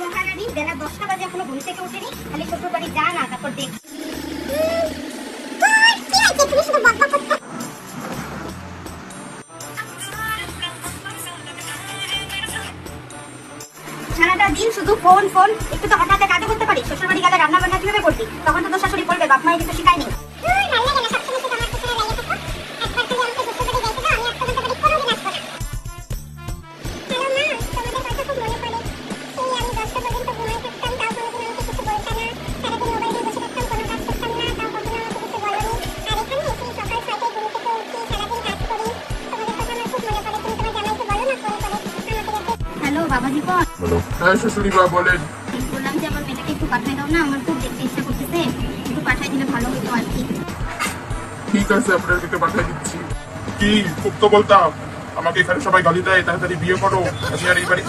বেলা 10টা বাজে এখনো ঘুম থেকে উঠেনি, খালি শ্বশুর বাড়ি যা না তারপর দেখ। সারাটা দিন শুধু ফোন ফোন, একটু তো হাতে হাতে কাজও করতে পারি। শ্বশুর বাড়ি গেলে রান্না বান্না কিভাবে করবি? তখন তো তোর শাশুড়ি বলবে বাপ মাই কিছু শিখায়নি। হ্যালো বাবাজি, কোন? বলো। হ্যাঁ শাশুড়ি মা বলেন। বললাম যে আমার মেয়েটাকে একটু পাঠাই দাও না, আমার খুব দেখতে ইচ্ছা করতেছে, একটু পাঠাই দিলে ভালো হতো আর কি। ঠিক আছে আপনার দিকে পাঠিয়ে দিচ্ছি। কি খুব তো বলতাম, আমাকে এখানে সবাই গালি দেয়, তাড়াতাড়ি বিয়ে করো, আমি আর এই বাড়ি